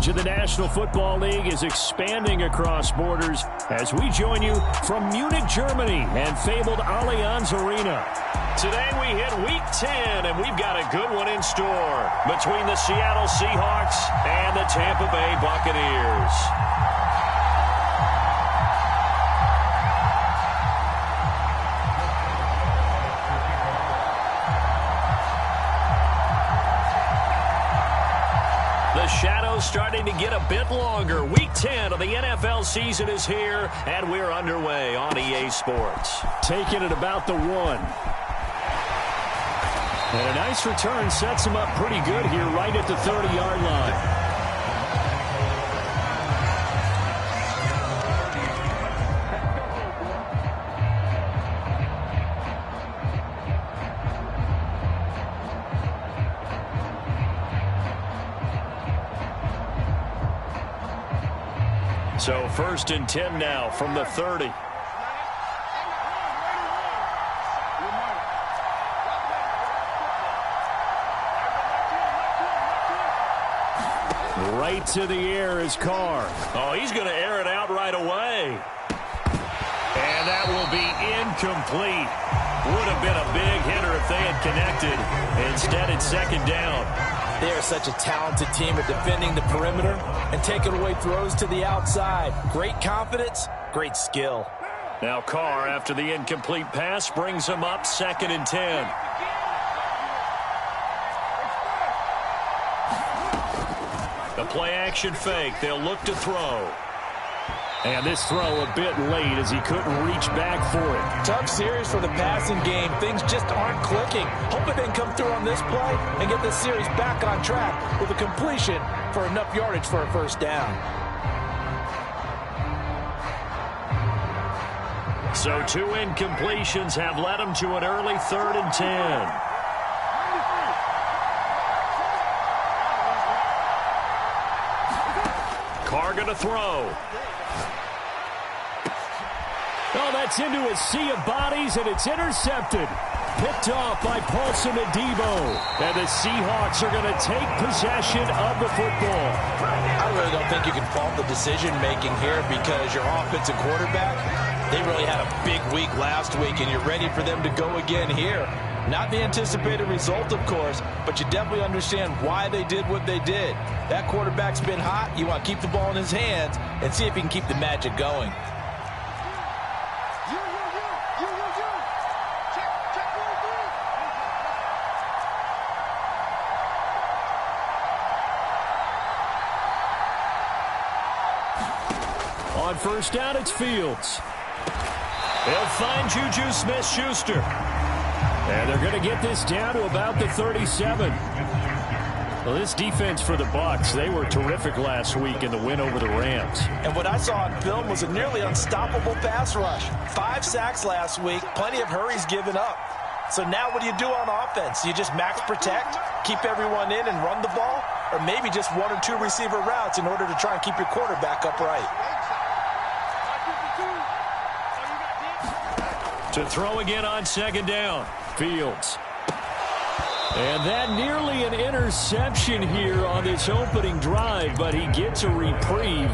coverage of the National Football League is expanding across borders as we join you from Munich, Germany and fabled Allianz Arena. Today we hit Week 10, and we've got a good one in store between the Seattle Seahawks and the Tampa Bay Buccaneers. The shadow's starting to get a bit longer. Week 10 of the NFL season is here, and we're underway on EA Sports. Taking it about the 1. And a nice return sets him up pretty good here right at the 30-yard line. So 1st and 10 now from the 30. Right to the air is Carr. Oh, he's going to air it out right away. And that will be incomplete. Would have been a big hitter if they had connected. Instead, it's 2nd down. They are such a talented team at defending the perimeter and taking away throws to the outside. Great confidence, great skill. Now Carr, after the incomplete pass, brings him up 2nd and 10. The play-action fake. They'll look to throw. And this throw a bit late as he couldn't reach back for it. Tough series for the passing game. Things just aren't clicking. Hoping they can come through on this play and get this series back on track with a completion for enough yardage for a 1st down. So 2 incompletions have led him to an early 3rd and 10. Carr going to throw. Oh, that's into a sea of bodies, and it's intercepted. Picked off by Paulson Adebo. And the Seahawks are going to take possession of the football. I really don't think you can fault the decision-making here because your offensive quarterback, they really had a big week last week, and you're ready for them to go again here. Not the anticipated result, of course, but you definitely understand why they did what they did. That quarterback's been hot. You want to keep the ball in his hands and see if he can keep the magic going. On 1st down, it's Fields. They'll find Juju Smith-Schuster. And they're going to get this down to about the 37. Well, this defense for the Bucs, they were terrific last week in the win over the Rams. And what I saw on film was a nearly unstoppable pass rush. 5 sacks last week, plenty of hurries given up. So now what do you do on offense? You just max protect, keep everyone in and run the ball? Or maybe just 1 or 2 receiver routes in order to try and keep your quarterback upright? To throw again on 2nd down. Fields. And that nearly an interception here on this opening drive, but he gets a reprieve.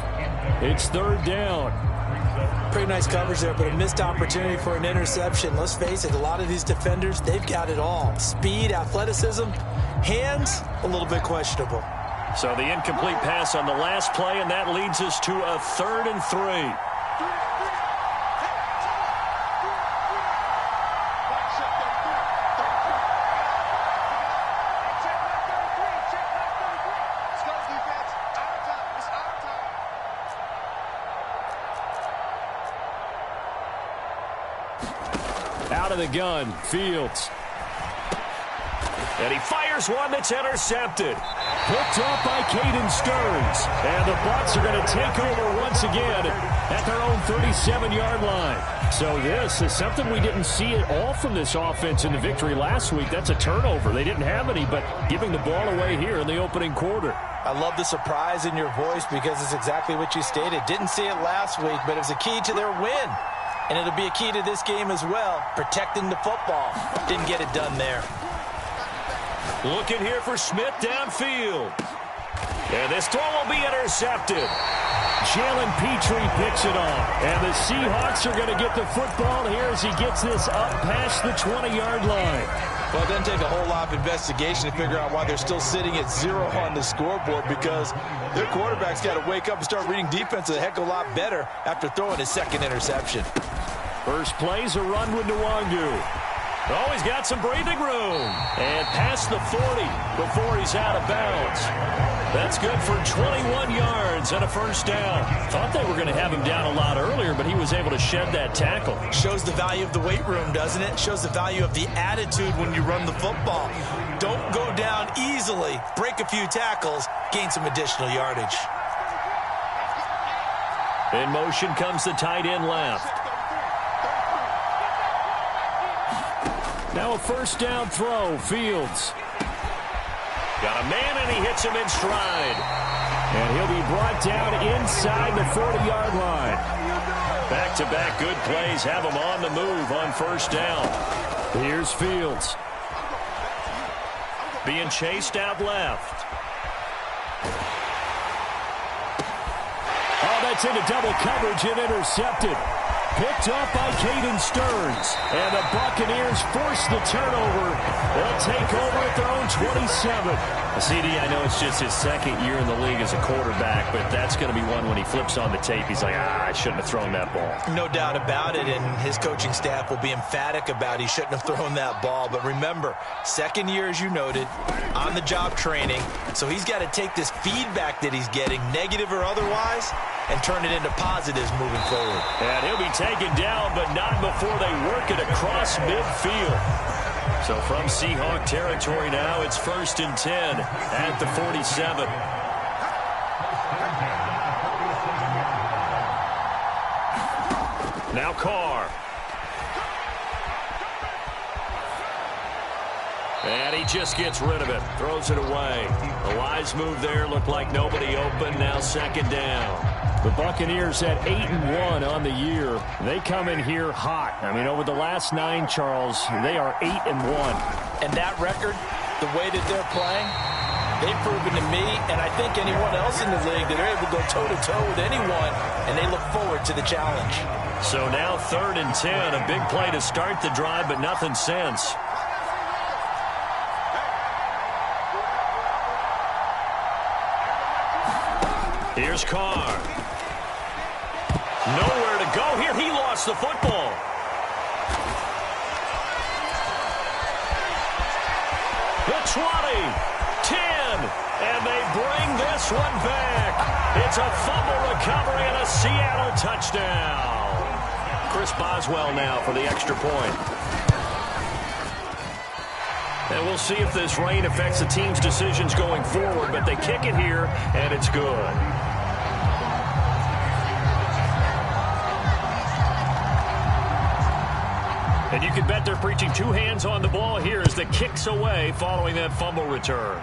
It's 3rd down. Pretty nice coverage there, but a missed opportunity for an interception. Let's face it, a lot of these defenders, they've got it all. Speed, athleticism, hands, a little bit questionable. So the incomplete pass on the last play, and that leads us to a 3rd and 3. Out of the gun, Fields. And he fires one that's intercepted. Picked off by Caden Stearns. And the Bucs are going to take over once again at their own 37-yard line. So this is something we didn't see at all from this offense in the victory last week. That's a turnover. They didn't have any, but giving the ball away here in the opening quarter. I love the surprise in your voice because it's exactly what you stated. Didn't see it last week, but it was a key to their win. And it'll be a key to this game as well, protecting the football. Didn't get it done there. Looking here for Smith downfield. And this throw will be intercepted. intercepted. Jalen Petrie picks it off. And the Seahawks are going to get the football here as he gets this up past the 20-yard line. Well, it doesn't take a whole lot of investigation to figure out why they're still sitting at 0 on the scoreboard, because their quarterback's got to wake up and start reading defense a heck of a lot better after throwing his second interception. First play's a run with Nwangu. Oh, he's got some breathing room. And past the 40 before he's out of bounds. That's good for 21 yards and a first down. Thought they were going to have him down a lot earlier, but he was able to shed that tackle. Shows the value of the weight room, doesn't it? Shows the value of the attitude when you run the football. Don't go down easily. Break a few tackles. Gain some additional yardage. In motion comes the tight end left. Now a first down throw. Fields. Got a man, and he hits him in stride. And he'll be brought down inside the 40-yard line. Back-to-back good plays have him on the move on first down. Here's Fields. Being chased out left. Oh, that's into double coverage and intercepted. Picked off by Caden Stearns. And the Buccaneers force the turnover. They'll take over at their own 27. CD, I know it's just his second year in the league as a quarterback, but that's going to be one when he flips on the tape. He's like, I shouldn't have thrown that ball. No doubt about it, and his coaching staff will be emphatic about he shouldn't have thrown that ball. But remember, second year, as you noted, on-the-job training. So he's got to take this feedback that he's getting, negative or otherwise, and turn it into positives moving forward. And he'll be taken down, but not before they work it across midfield. So from Seahawk territory now, it's 1st and 10 at the 47. Now Carr. And he just gets rid of it. Throws it away. The wise move there. Looked like nobody open. Now second down. The Buccaneers at 8-1 on the year. They come in here hot. I mean, over the last 9, Charles, they are 8-1. And that record, the way that they're playing, they've proven to me, and I think anyone else in the league, that they're able to go toe-to-toe with anyone, and they look forward to the challenge. So now 3rd and 10. A big play to start the drive, but nothing since. Here's Carr. Nowhere to go here. He lost the football. The 20, 10, and they bring this one back. It's a fumble recovery and a Seattle touchdown. Chris Boswell now for the extra point. And we'll see if this rain affects the team's decisions going forward, but they kick it here, and it's good. And you can bet they're preaching 2 hands on the ball here as the kick's away following that fumble return.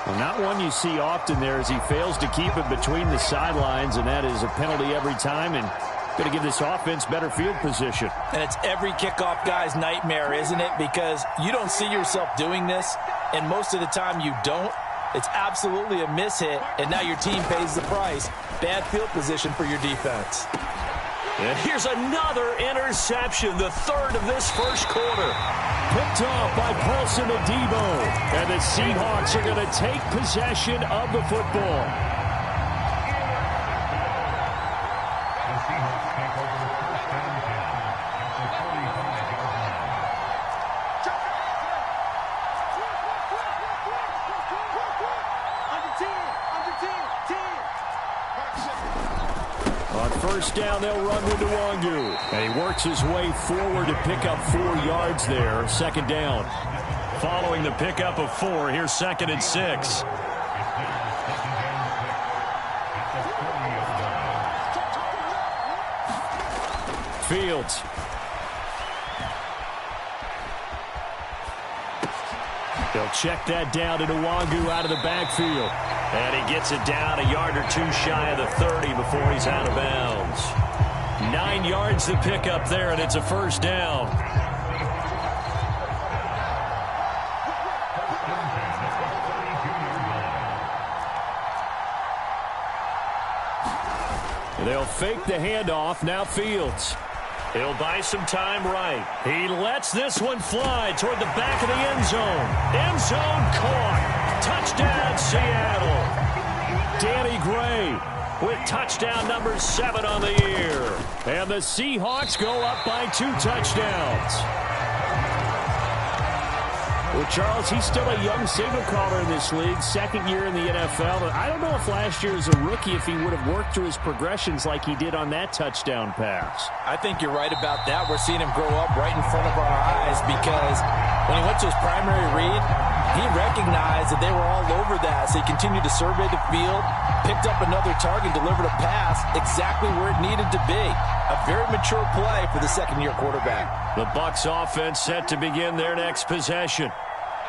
Well, not one you see often there as he fails to keep it between the sidelines, and that is a penalty every time, and going to give this offense better field position. And it's every kickoff guy's nightmare, isn't it? Because you don't see yourself doing this, and most of the time you don't. It's absolutely a mishit, and now your team pays the price. Bad field position for your defense. And here's another interception, the 3rd of this first quarter. Picked off by Paulson Adebo. And the Seahawks are going to take possession of the football. First down, they'll run with Nwangu. And he works his way forward to pick up 4 yards there. Second down. Following the pickup of 4, here's 2nd and 6. Fields. They'll check that down to Nwangu out of the backfield. And he gets it down a yard or 2 shy of the 30 before he's out of bounds. 9 yards to pick up there, and it's a first down. They'll fake the handoff. Now Fields. He'll buy some time right. He lets this one fly toward the back of the end zone. End zone caught. Touchdown, Seattle. Danny Gray with touchdown number 7 on the year. And the Seahawks go up by 2 touchdowns. Well, Charles, he's still a young signal caller in this league, second year in the NFL. But I don't know if last year as a rookie, if he would have worked through his progressions like he did on that touchdown pass. I think you're right about that. We're seeing him grow up right in front of our eyes because when he went to his primary read, he recognized that they were all over that. So he continued to survey the field, picked up another target, delivered a pass exactly where it needed to be. A very mature play for the second-year quarterback. The Bucs offense set to begin their next possession.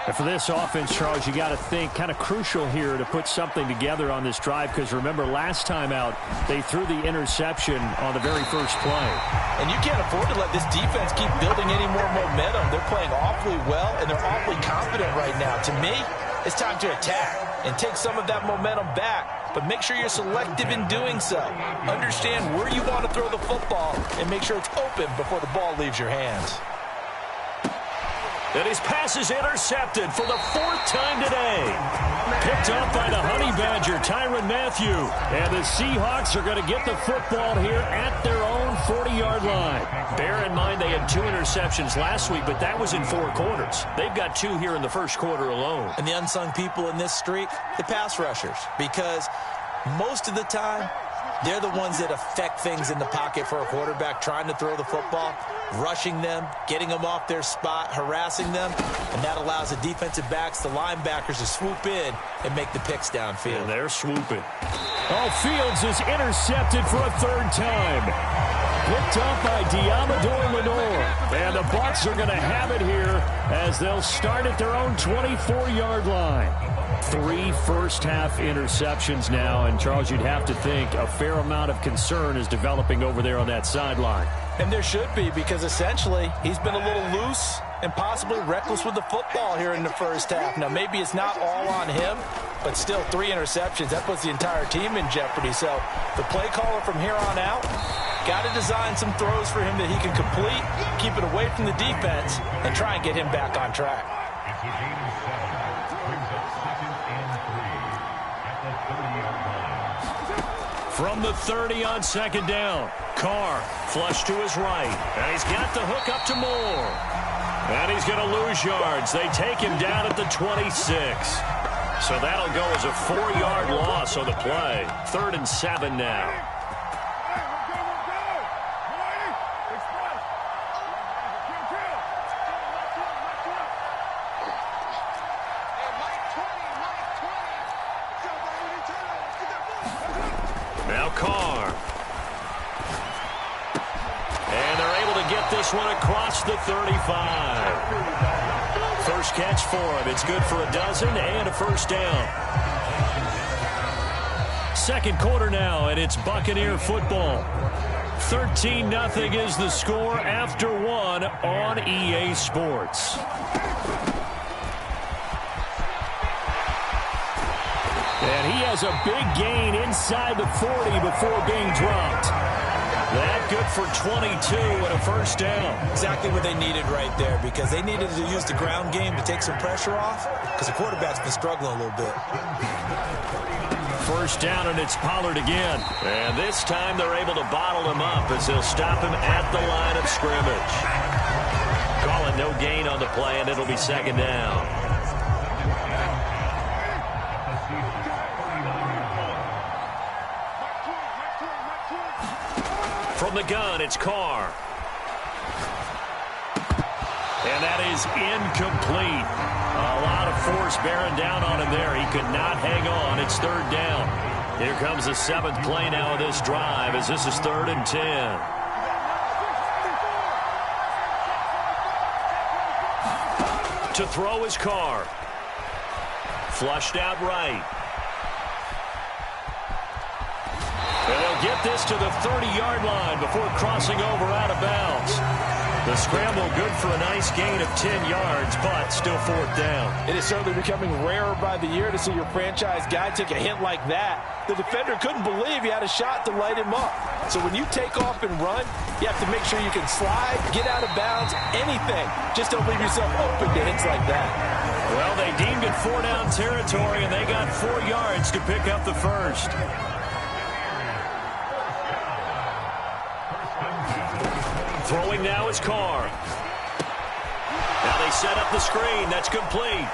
And for this offense, Charles, you got to think kind of crucial here to put something together on this drive because remember last time out they threw the interception on the very first play. And you can't afford to let this defense keep building any more momentum. They're playing awfully well and they're awfully confident right now. To me, it's time to attack and take some of that momentum back. But make sure you're selective in doing so. Understand where you want to throw the football and make sure it's open before the ball leaves your hands. And his pass is intercepted for the 4th time today. Picked up by the Honey Badger, Tyrann Mathieu. And the Seahawks are going to get the football here at their own 40-yard line. Bear in mind they had 2 interceptions last week, but that was in 4 quarters. They've got 2 here in the first quarter alone. And the unsung people in this streak, the pass rushers. Because most of the time, they're the ones that affect things in the pocket for a quarterback trying to throw the football, rushing them, getting them off their spot, harassing them, and that allows the defensive backs, the linebackers to swoop in and make the picks downfield. And they're swooping. Oh, Fields is intercepted for a 3rd time. Picked up by Diamador Lenore. And the Bucs are going to have it here as they'll start at their own 24-yard line. 3 first-half interceptions now, and Charles, you'd have to think a fair amount of concern is developing over there on that sideline. And there should be, because essentially he's been a little loose and possibly reckless with the football here in the first half. Now, maybe it's not all on him, but still 3 interceptions. That puts the entire team in jeopardy. So the play caller from here on out got to design some throws for him that he can complete, keep it away from the defense, and try and get him back on track. From the 30 on 2nd down, Carr flush to his right, and he's got the hook up to Moore. And he's going to lose yards. They take him down at the 26. So that'll go as a 4-yard loss on the play. 3rd and 7 now. Now Carr. And they're able to get this one across the 35. First catch for him. It's good for a dozen and a 1st down. 2nd quarter now, and it's Buccaneer football. 13-0 is the score after 1 on EA Sports. And he has a big gain inside the 40 before being dropped. That good for 22 and a 1st down. Exactly what they needed right there, because they needed to use the ground game to take some pressure off, because the quarterback's been struggling a little bit. 1st down, and it's Pollard again. And this time they're able to bottle him up as they'll stop him at the line of scrimmage. Calling no gain on the play, and it'll be 2nd down. From the gun, it's Carr. And that is incomplete. A lot of force bearing down on him there. He could not hang on. It's 3rd down. Here comes the 7th play now of this drive as this is 3rd and 10. To throw is Carr. Flushed out right. And they'll get this to the 30-yard line before crossing over out of bounds. The scramble good for a nice gain of 10 yards, but still fourth down. It is certainly becoming rarer by the year to see your franchise guy take a hit like that. The defender couldn't believe he had a shot to light him up. So when you take off and run, you have to make sure you can slide, get out of bounds, anything. Just don't leave yourself open to hits like that. Well, they deemed it 4-down territory, and they got 4 yards to pick up the first. Throwing now is Carr. Now they set up the screen. That's complete.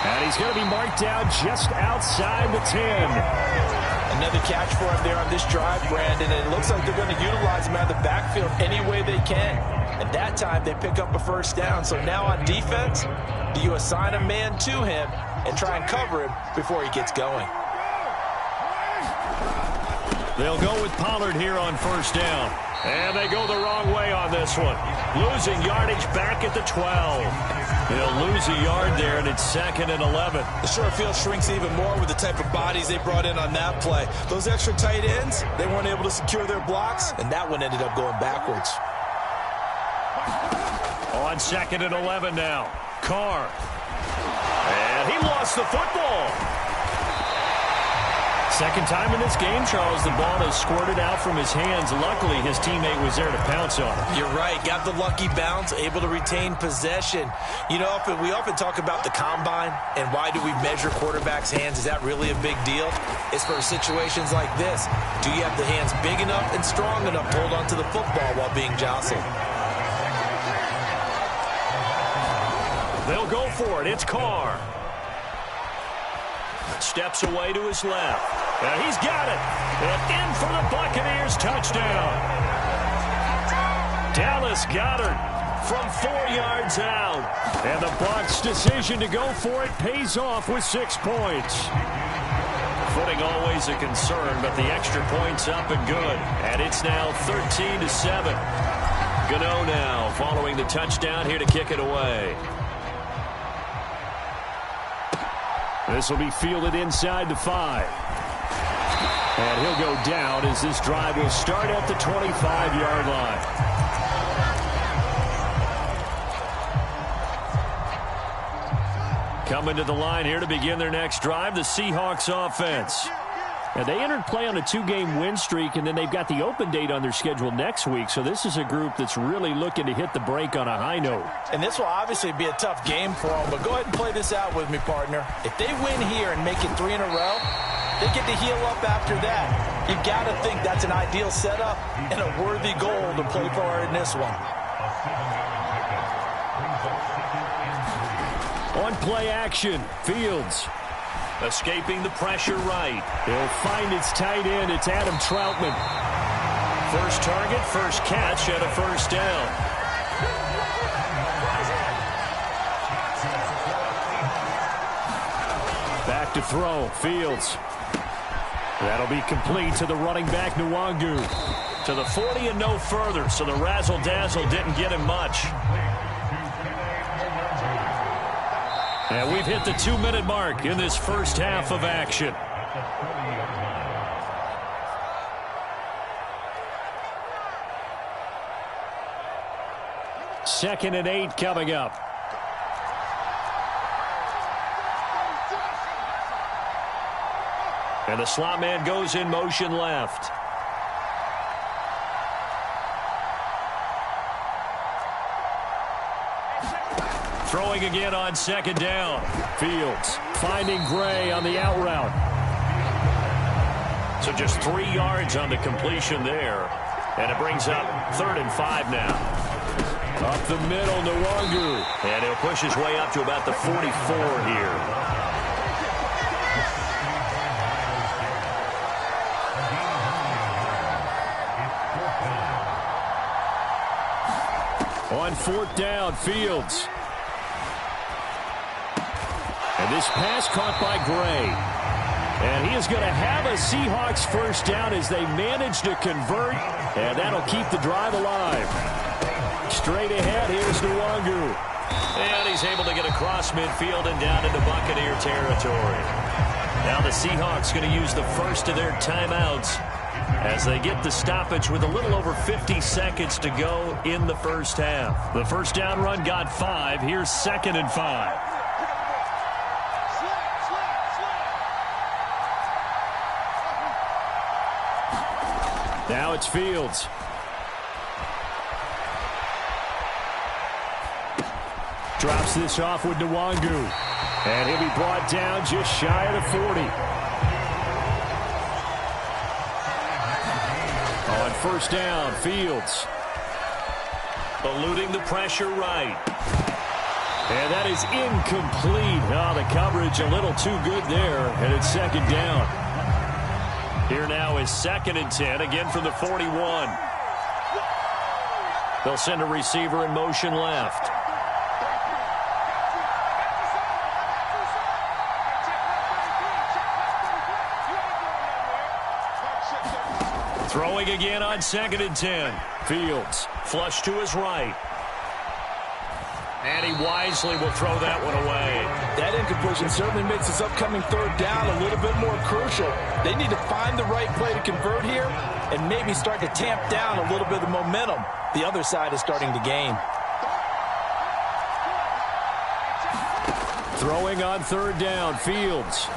And he's going to be marked down just outside the 10. Another catch for him there on this drive, Brandon, and it looks like they're going to utilize him out of the backfield any way they can. And that time they pick up a first down. So now on defense, do you assign a man to him and try and cover him before he gets going? They'll go with Pollard here on first down. And they go the wrong way on this one. Losing yardage back at the 12. He'll lose a yard there, and it's 2nd and 11. The short field shrinks even more with the type of bodies they brought in on that play. Those extra tight ends, they weren't able to secure their blocks, and that one ended up going backwards. On 2nd and 11 now. Carr. And he lost the football. Second time in this game, Charles, the ball has squirted out from his hands. Luckily, his teammate was there to pounce on it. You're right. Got the lucky bounce, able to retain possession. You know, we often talk about the combine and why do we measure quarterbacks' hands. Is that really a big deal? It's for situations like this. Do you have the hands big enough and strong enough to hold onto the football while being jostled? They'll go for it. It's Carr. Steps away to his left. And he's got it. And in for the Buccaneers touchdown. Dallas Goedert from 4 yards out. And the Bucs' decision to go for it pays off with 6 points. Footing always a concern, but the extra points up and good. And it's now 13-7. Gano now following the touchdown here to kick it away. This will be fielded inside the 5. And he'll go down as this drive will start at the 25-yard line. Coming to the line here to begin their next drive, the Seahawks offense. And they entered play on a 2-game win streak, and then they've got the open date on their schedule next week. So this is a group that's really looking to hit the break on a high note. And this will obviously be a tough game for them, but go ahead and play this out with me, partner. If they win here and make it 3 in a row, they get to heal up after that. You've got to think that's an ideal setup and a worthy goal to play for in this one. On play action, Fields. Escaping the pressure right. He'll find its tight end. It's Adam Troutman. First target, first catch, and a first down. Back to throw. Fields. That'll be complete to the running back, Nwangu. To the 40 and no further, so the razzle-dazzle didn't get him much. And we've hit the 2-minute mark in this first half of action. Second and 8 coming up. And the slot man goes in motion left. Throwing again on second down. Fields finding Gray on the out route. So just 3 yards on the completion there. And it brings up 3rd and 5 now. Up the middle, Nwangu. And he'll push his way up to about the 44 here. On 4th down, Fields. And this pass caught by Gray. And he is going to have a Seahawks first down as they manage to convert. And that'll keep the drive alive. Straight ahead, here's Nwangu. And he's able to get across midfield and down into Buccaneer territory. Now the Seahawks going to use the first of their timeouts as they get the stoppage with a little over 50 seconds to go in the first half. The first down run got 5. Here's 2nd and 5. Now it's Fields. Drops this off with Nwangu. And he'll be brought down just shy of the 40. On first down, Fields. Eluding the pressure right. And that is incomplete. Oh, the coverage a little too good there. And it's 2nd down. Here now is 2nd and 10, again from the 41. They'll send a receiver in motion left. Throwing again on 2nd and 10. Fields, flush to his right. And he wisely will throw that one away. That incompletion certainly makes this upcoming 3rd down a little bit more crucial. They need to find the right play to convert here and maybe start to tamp down a little bit of the momentum the other side is starting to gain. Throwing on 3rd down, Fields.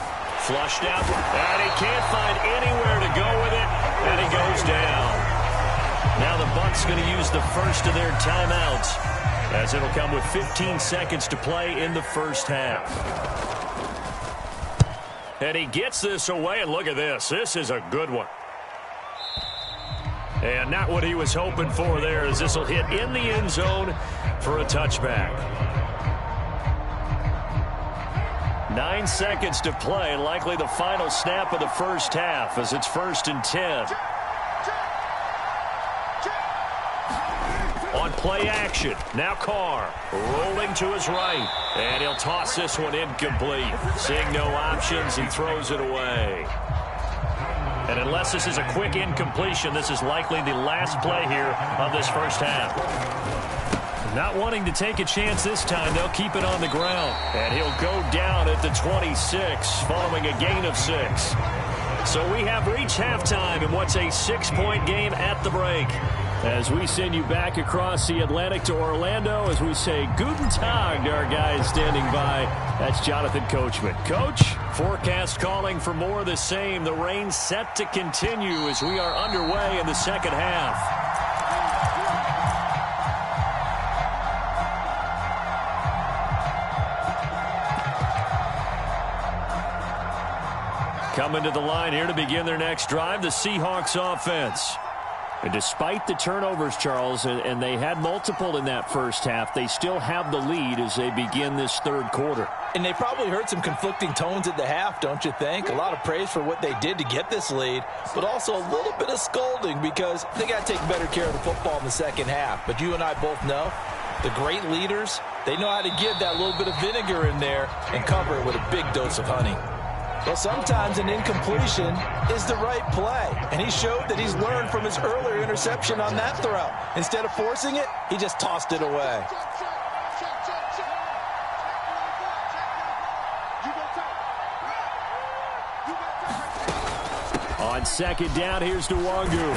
Flushed out, and he can't find anywhere to go with it, and he goes down. Now the Bucs going to use the first of their timeouts, as it'll come with 15 seconds to play in the first half. And he gets this away, and look at this. This is a good one. And not what he was hoping for there, as this will hit in the end zone for a touchback. 9 seconds to play, likely the final snap of the first half, as it's 1st and 10. On play action, now Carr rolling to his right, and he'll toss this one incomplete. Seeing no options, he throws it away. And unless this is a quick incompletion, this is likely the last play here of this first half. Not wanting to take a chance this time, they'll keep it on the ground. And he'll go down at the 26 following a gain of 6. So we have reached halftime in what's a 6-point game at the break. As we send you back across the Atlantic to Orlando, as we say Guten Tag to our guys standing by. That's Jonathan Coachman. Coach, forecast calling for more of the same. The rain set to continue as we are underway in the second half. Coming to the line here to begin their next drive, the Seahawks offense. And despite the turnovers, Charles, and they had multiple in that first half, they still have the lead as they begin this 3rd quarter. And they probably heard some conflicting tones at the half, don't you think? A lot of praise for what they did to get this lead, but also a little bit of scolding because they got to take better care of the football in the second half. But you and I both know the great leaders, they know how to give that little bit of vinegar in there and cover it with a big dose of honey. Well, sometimes an incompletion is the right play, and he showed that he's learned from his earlier interception on that throw. Instead of forcing it, he just tossed it away. On 2nd down, here's Nwangu.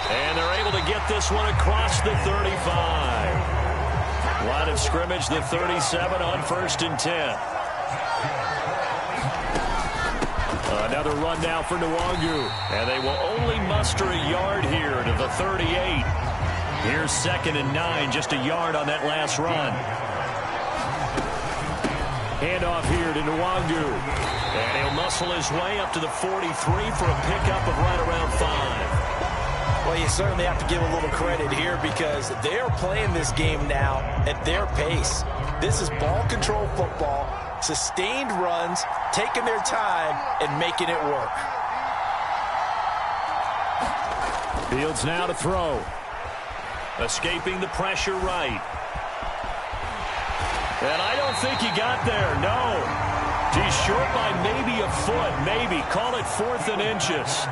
And they're able to get this one across the 35. Line of scrimmage, the 37 on 1st and 10. Another run now for Nwangu. And they will only muster a yard here to the 38. Here's 2nd and 9, just a yard on that last run. Handoff here to Nwangu. And he'll muscle his way up to the 43 for a pickup of right around 5. Well, you certainly have to give a little credit here because they're playing this game now at their pace. This is ball control football, sustained runs, taking their time, and making it work. Fields now to throw. Escaping the pressure right. And I don't think he got there, no. He's short by maybe a foot, maybe. Call it 4th and inches.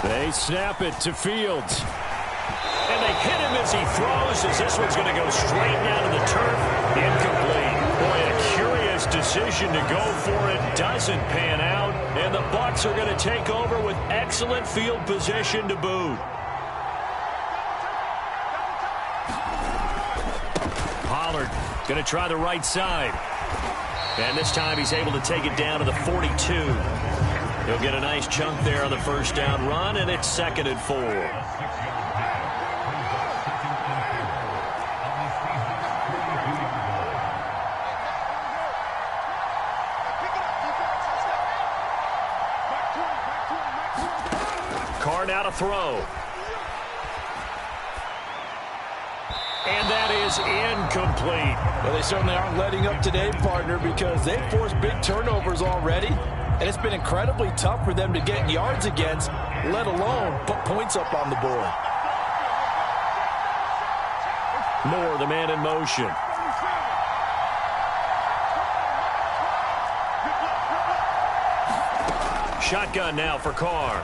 They snap it to Fields. And they hit him as he throws, as this one's going to go straight down to the turf. Incomplete. Boy, a curious decision to go for it. Doesn't pan out. And the Bucs are going to take over with excellent field position to boot. Pollard going to try the right side. And this time he's able to take it down to the 42. He'll get a nice chunk there on the first down run, and it's 2nd and 4. Carr now to throw. And that is incomplete. Well, they certainly aren't letting up today, partner, because they've forced big turnovers already. And it's been incredibly tough for them to get yards against, let alone put points up on the board. Moore, the man in motion. Shotgun now for Carr.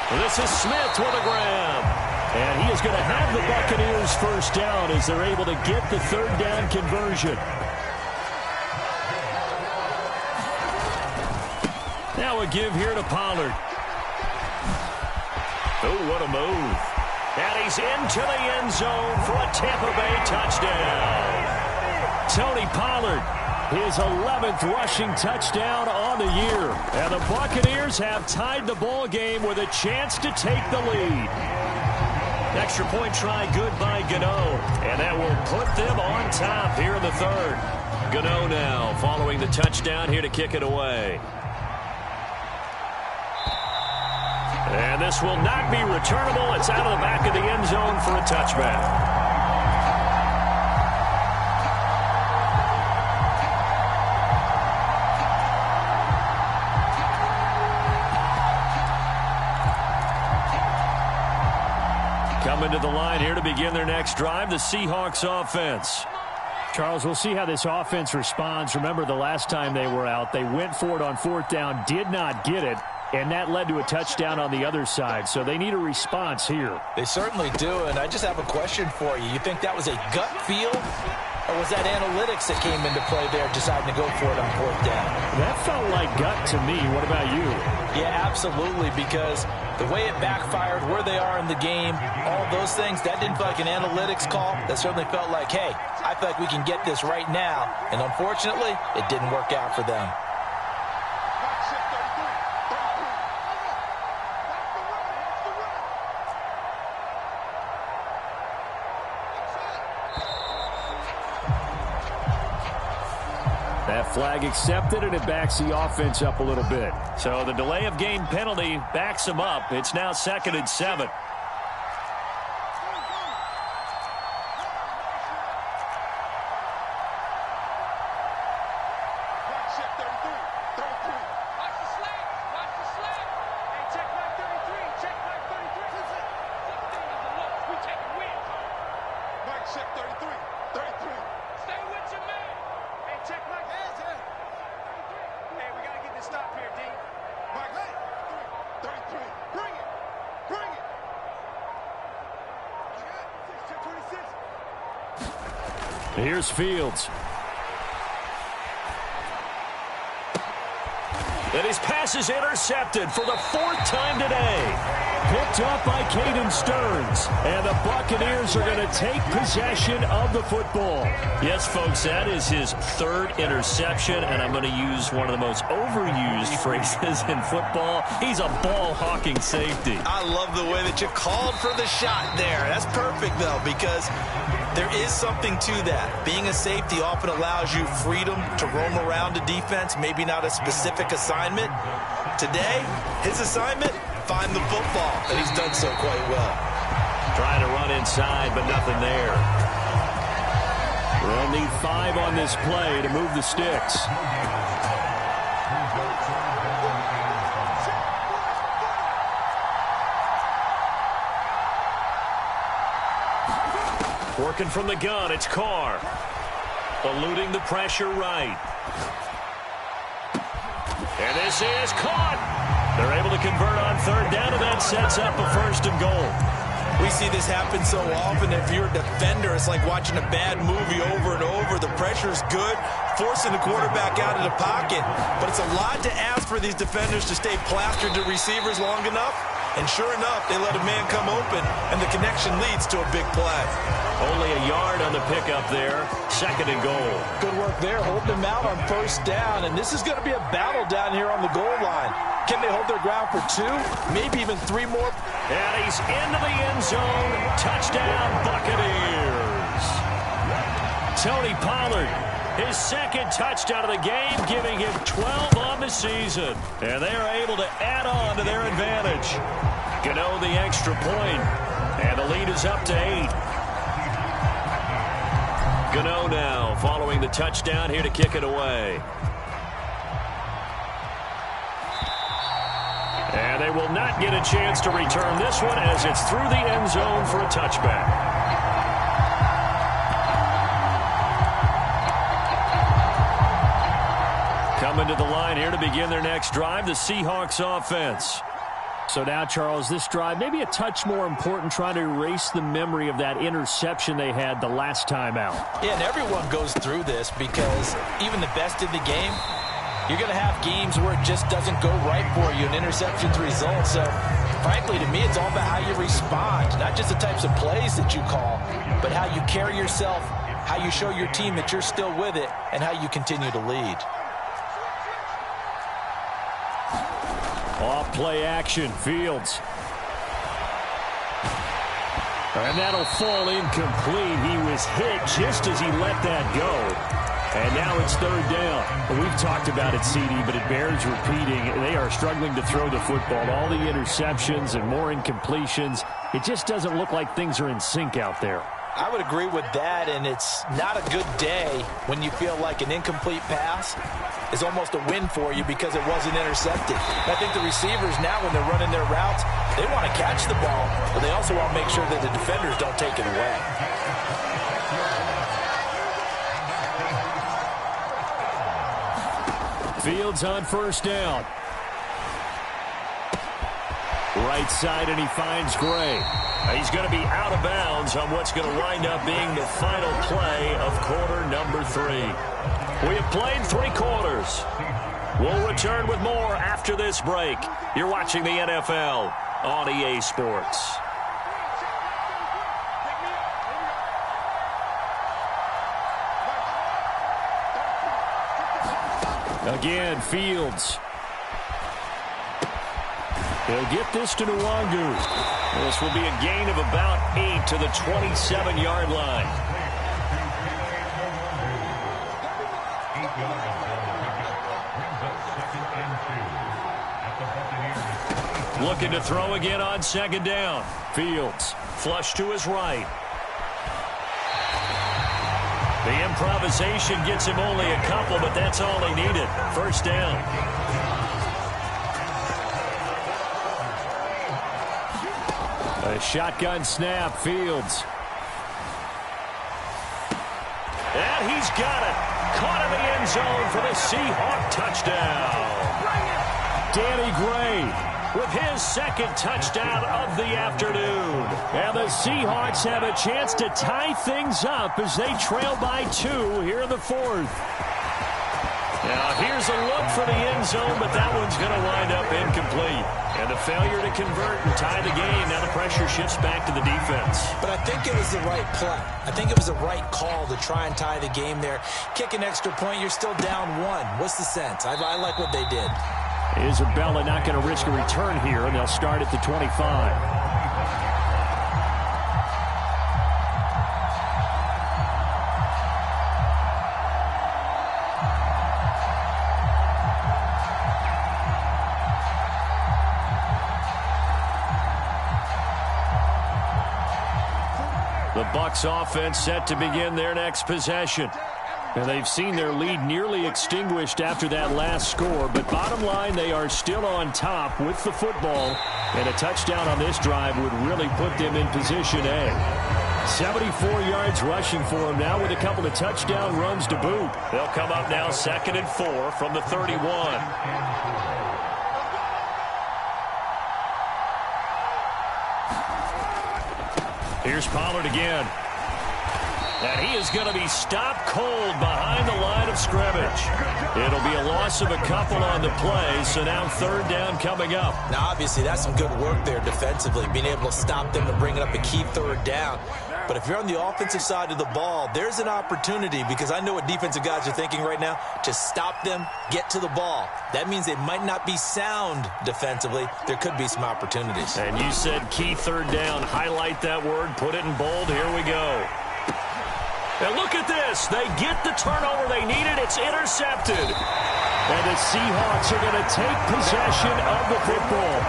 Well, this is Smith with a grab. And he is going to have the Buccaneers first down as they're able to get the 3rd down conversion. Now a give here to Pollard. Oh, what a move. And he's into the end zone for a Tampa Bay touchdown. Tony Pollard, his 11th rushing touchdown on the year. And the Buccaneers have tied the ball game with a chance to take the lead. Extra point try good by Gano. And that will put them on top here in the 3rd. Gano now following the touchdown here to kick it away. And this will not be returnable. It's out of the back of the end zone for a touchback. Coming to the line here to begin their next drive, the Seahawks offense. Charles, we'll see how this offense responds. Remember, the last time they were out, they went for it on 4th down, did not get it, and that led to a touchdown on the other side. So they need a response here. They certainly do, and I just have a question for you. You think that was a gut feel, or was that analytics that came into play there deciding to go for it on 4th down? That felt like gut to me. What about you? Yeah, absolutely, because the way it backfired, where they are in the game, all those things, that didn't feel like an analytics call. That certainly felt like, hey, I feel like we can get this right now. And unfortunately, it didn't work out for them. That flag accepted, and it backs the offense up a little bit. So the delay of game penalty backs them up. It's now 2nd and 7. Here's Fields. And his pass is intercepted for the 4th time today. Picked up by Caden Stearns. And the Buccaneers are going to take possession of the football. Yes, folks, that is his 3rd interception. And I'm going to use one of the most overused phrases in football. He's a ball-hawking safety. I love the way that you called for the shot there. That's perfect, though, because there is something to that. Being a safety often allows you freedom to roam around a defense, maybe not a specific assignment. Today, his assignment, find the football, and he's done so quite well. Trying to run inside, but nothing there. We'll need 5 on this play to move the sticks. Working from the gun, it's Carr. Eluding the pressure right. And this is caught. They're able to convert on 3rd down, and that sets up a 1st and goal. We see this happen so often. If you're a defender, it's like watching a bad movie over and over. The pressure's good, forcing the quarterback out of the pocket. But it's a lot to ask for these defenders to stay plastered to receivers long enough. And sure enough, they let a man come open, and the connection leads to a big play. Only a yard on the pickup there. 2nd and goal. Good work there, holding him out on 1st down. And this is going to be a battle down here on the goal line. Can they hold their ground for 2, maybe even 3 more? And he's into the end zone. Touchdown, Buccaneers. Tony Pollard, his 2nd touchdown of the game, giving him 12 on the season. And they are able to add on to their advantage. Gano the extra point, and the lead is up to 8. Gano now following the touchdown here to kick it away. And they will not get a chance to return this one as it's through the end zone for a touchback. Coming to the line here to begin their next drive, the Seahawks offense. So now, Charles, this drive maybe a touch more important, trying to erase the memory of that interception they had the last time out. Yeah, and everyone goes through this because even the best in the game, you're going to have games where it just doesn't go right for you, and interceptions result. So, frankly, to me, it's all about how you respond, not just the types of plays that you call, but how you carry yourself, how you show your team that you're still with it, and how you continue to lead. Off play action, Fields. And that'll fall incomplete. He was hit just as he let that go. And now it's 3rd down. We've talked about it, CD, but it bears repeating. They are struggling to throw the football. All the interceptions and more incompletions. It just doesn't look like things are in sync out there. I would agree with that, and it's not a good day when you feel like an incomplete pass is almost a win for you because it wasn't intercepted. I think the receivers now, when they're running their routes, they want to catch the ball, but they also want to make sure that the defenders don't take it away. Fields on 1st down. Right side, and he finds Gray. He's going to be out of bounds on what's going to wind up being the final play of quarter number 3. We have played 3 quarters. We'll return with more after this break. You're watching the NFL on EA Sports. Again, Fields. He'll get this to Nwangu. This will be a gain of about 8 to the 27-yard line. Looking to throw again on 2nd down. Fields, flush to his right. The improvisation gets him only a couple, but that's all he needed. 1st down. A shotgun snap, Fields. And he's got it. Caught in the end zone for the Seahawk touchdown. Danny Gray with his 2nd touchdown of the afternoon. And the Seahawks have a chance to tie things up as they trail by 2 here in the 4th. Now here's a look for the end zone, but that one's going to wind up incomplete. And the failure to convert and tie the game. Now the pressure shifts back to the defense. But I think it was the right play. I think it was the right call to try and tie the game there. Kick an extra point, you're still down 1. What's the sense? I like what they did. Isabella not going to risk a return here, and they'll start at the 25. The Bucs offense set to begin their next possession. And they've seen their lead nearly extinguished after that last score. But bottom line, they are still on top with the football. And a touchdown on this drive would really put them in position A. 74 yards rushing for them now with a couple of touchdown runs to boot. They'll come up now 2nd and 4 from the 31. Here's Pollard again. And he is going to be stopped cold behind the line of scrimmage. It'll be a loss of a couple on the play, so now third down coming up. Now, obviously, that's some good work there defensively, being able to stop them and bring it up a key third down. But if you're on the offensive side of the ball, there's an opportunity, because I know what defensive guys are thinking right now, to stop them, get to the ball. That means they might not be sound defensively. There could be some opportunities. And you said key third down. Highlight that word, put it in bold. Here we go. And look at this. They get the turnover they needed. It's intercepted. And the Seahawks are going to take possession of the football.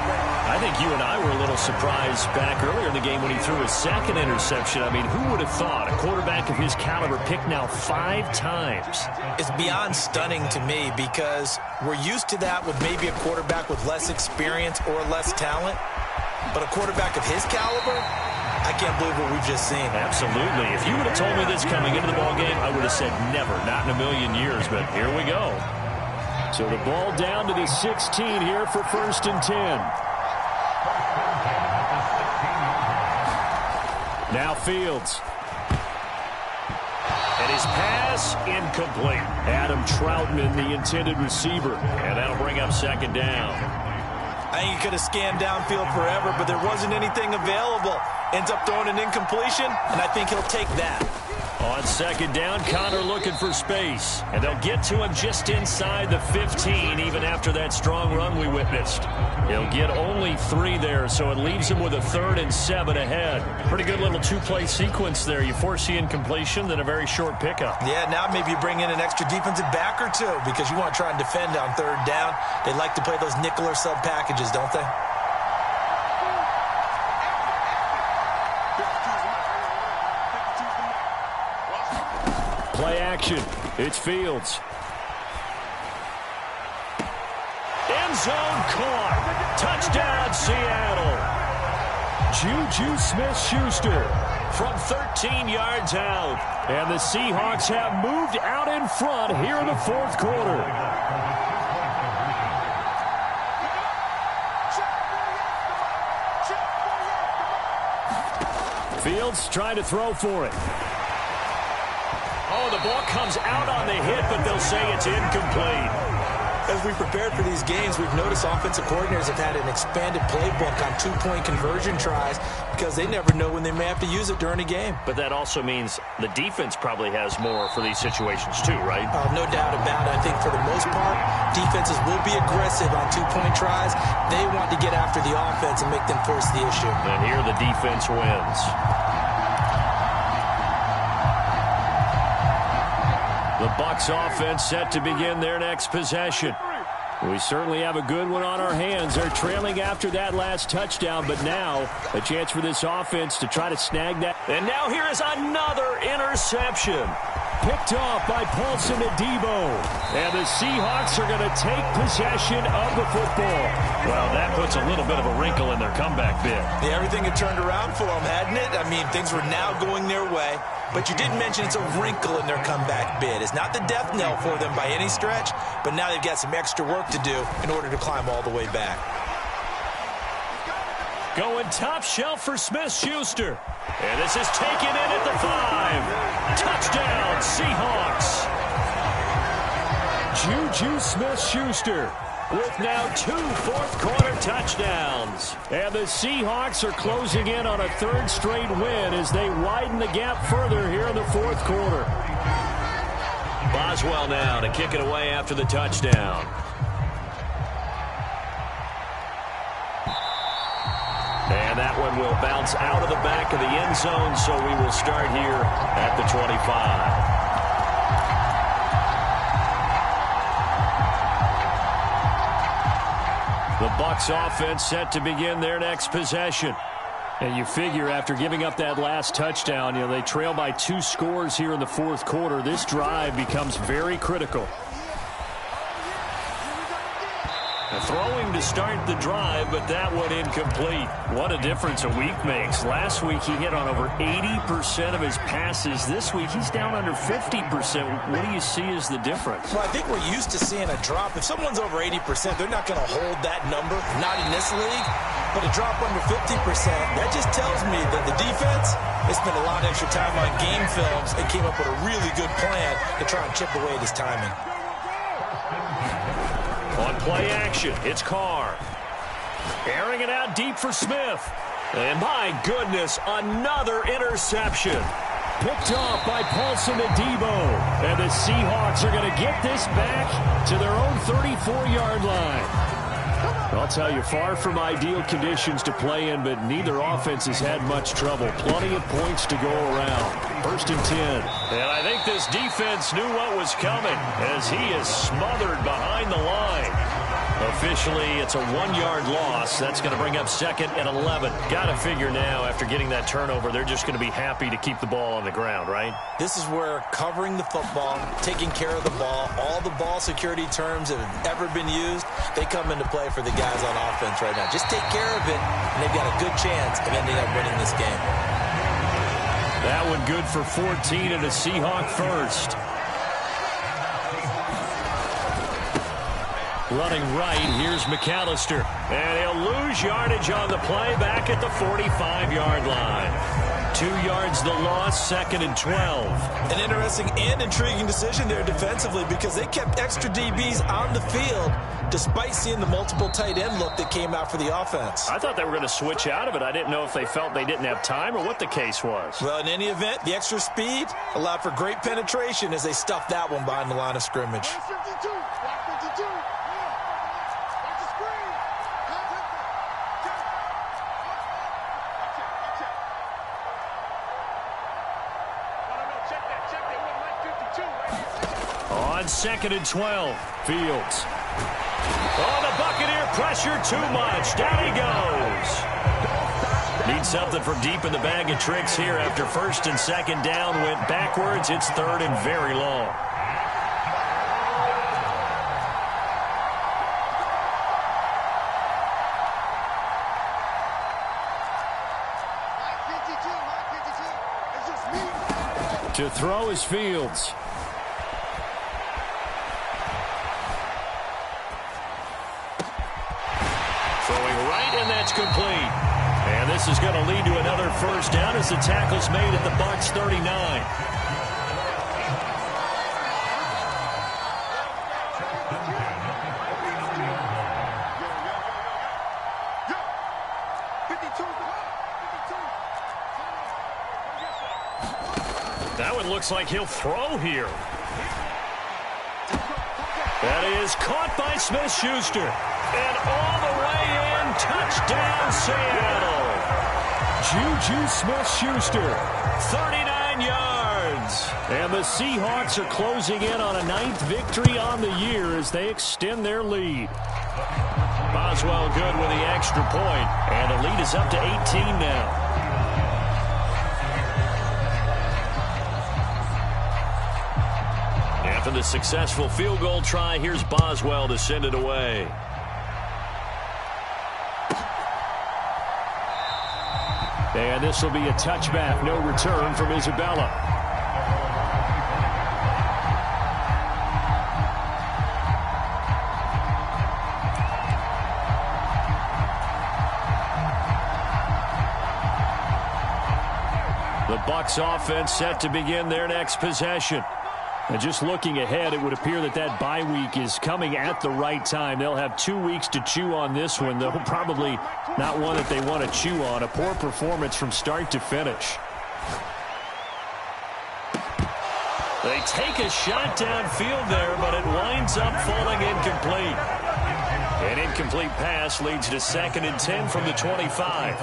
I think you and I were a little surprised back earlier in the game when he threw his second interception. I mean, who would have thought a quarterback of his caliber picked now 5 times? It's beyond stunning to me, because we're used to that with maybe a quarterback with less experience or less talent. But a quarterback of his caliber, I can't believe what we've just seen. Absolutely. If you would have told me this coming into the ballgame, I would have said never, not in a million years, but here we go. So the ball down to the 16 here for 1st and 10. Now Fields. And his pass incomplete. Adam Troutman, the intended receiver. And that'll bring up 2nd down. I think he could have scanned downfield forever, but there wasn't anything available. Ends up throwing an incompletion, and I think he'll take that. On 2nd down, Connor looking for space. And they'll get to him just inside the 15, even after that strong run we witnessed. He'll get only 3 there, so it leaves him with a 3rd and 7 ahead. Pretty good little 2-play sequence there. You force the incompletion, then a very short pickup. Yeah, now maybe you bring in an extra defensive back or 2, because you want to try and defend on 3rd down. They like to play those nickel or sub packages, don't they? Play action. It's Fields. End zone caught. Touchdown, Seattle. Juju Smith-Schuster from 13 yards out. And the Seahawks have moved out in front here in the 4th quarter. Fields trying to throw for it. Oh, the ball comes out on the hit, but they'll say it's incomplete. As we prepared for these games, we've noticed offensive coordinators have had an expanded playbook on 2-point conversion tries, because they never know when they may have to use it during a game. But that also means the defense probably has more for these situations too, right? No doubt about it. I think for the most part, defenses will be aggressive on 2-point tries. They want to get after the offense and make them force the issue. And here the defense wins. The Bucs offense set to begin their next possession. We certainly have a good one on our hands. They're trailing after that last touchdown, but now a chance for this offense to try to snag that. And now here is another interception. Picked off by Paulson Adebo. And the Seahawks are going to take possession of the football. Well, that puts a little bit of a wrinkle in their comeback bid. Yeah, everything had turned around for them, hadn't it? I mean, things were now going their way. But you did mention it's a wrinkle in their comeback bid. It's not the death knell for them by any stretch, but now they've got some extra work to do in order to climb all the way back. Going top shelf for Smith-Schuster. And this is taken in at the 5. Touchdown, Seahawks. Juju Smith-Schuster with now 2 fourth-quarter touchdowns. And the Seahawks are closing in on a 3rd straight win as they widen the gap further here in the 4th quarter. Boswell now to kick it away after the touchdown. And that one will bounce out of the back of the end zone, so we will start here at the 25. The Bucs offense set to begin their next possession. And you figure after giving up that last touchdown, they trail by 2 scores here in the 4th quarter. This drive becomes very critical. throwing to start the drive, but that one incomplete. What a difference a week makes. Last week he hit on over 80% of his passes. This week he's down under 50%. What do you see as the difference? Well, I think we're used to seeing a drop. If someone's over 80%, they're not going to hold that number, not in this league. But a drop under 50%, that just tells me that the defense, they spent a lot of extra time on game films and came up with a really good plan to try and chip away at his timing. On play action, it's Carr. Airing it out deep for Smith. And my goodness, another interception. Picked off by Paulson Adebo. And the Seahawks are going to get this back to their own 34-yard line. I'll tell you, far from ideal conditions to play in, but neither offense has had much trouble. Plenty of points to go around. 1st and 10. And I think this defense knew what was coming as he is smothered behind the line. Officially, it's a 1-yard loss. That's going to bring up 2nd and 11. Got to figure now, after getting that turnover, they're just going to be happy to keep the ball on the ground, right? This is where covering the football, taking care of the ball, all the ball security terms that have ever been used, they come into play for the guys on offense right now. Just take care of it, and they've got a good chance of ending up winning this game. That one good for 14 and a Seahawk first. Running right, here's McAllister. And he'll lose yardage on the play back at the 45-yard line. 2 yards the loss, 2nd and 12. An interesting and intriguing decision there defensively because they kept extra DBs on the field despite seeing the multiple tight end look that came out for the offense. I thought they were going to switch out of it. I didn't know if they felt they didn't have time or what the case was. Well, in any event, the extra speed allowed for great penetration as they stuffed that one behind the line of scrimmage. On 2nd and 12, Fields. Oh, the Buccaneer pressure too much. Down he goes. Need something from deep in the bag of tricks here after 1st and 2nd down. Went backwards. It's 3rd and very long. To throw is Fields. That's complete. And this is going to lead to another 1st down as the tackle's made at the Bucs 39. That one looks like he'll throw here. That is caught by Smith-Schuster. And all the way in, touchdown Seattle. Juju Smith-Schuster, 39 yards. And the Seahawks are closing in on a 9th victory on the year as they extend their lead. Boswell good with the extra point, and the lead is up to 18 now. After the successful field goal try, here's Boswell to send it away. And this will be a touchback, no return from Isabella. The Bucs offense set to begin their next possession. And just looking ahead, it would appear that that bye week is coming at the right time. They'll have 2 weeks to chew on this one, though probably not one that they want to chew on. A poor performance from start to finish. They take a shot downfield there, but it winds up falling incomplete. An incomplete pass leads to 2nd and 10 from the 25.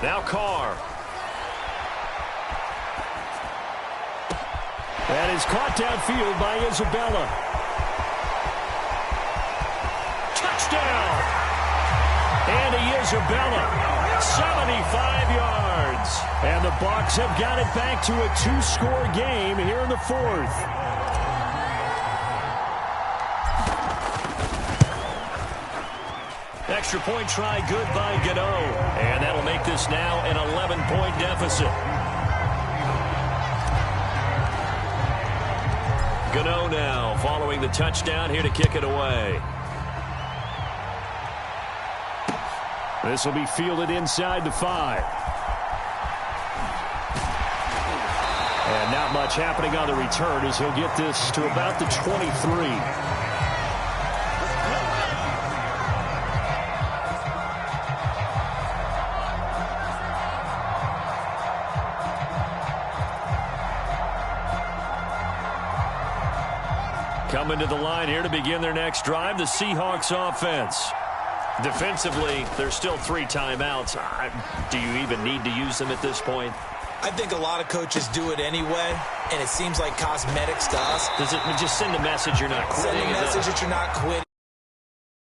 Now Carr. That is caught downfield by Isabella. Touchdown! Andy Isabella, 75 yards. And the Bucs have got it back to a 2-score game here in the 4th. extra point try good by Gano. And that'll make this now an 11-point deficit. Gano now following the touchdown here to kick it away. This will be fielded inside the 5. And not much happening on the return as he'll get this to about the 23. Coming to the line here to begin their next drive, the Seahawks offense. Defensively, there's still 3 timeouts. Do you even need to use them at this point? I think a lot of coaches do it anyway, and it seems like cosmetics to us. Does it just send a message you're not quitting? Send a message that you're not quitting.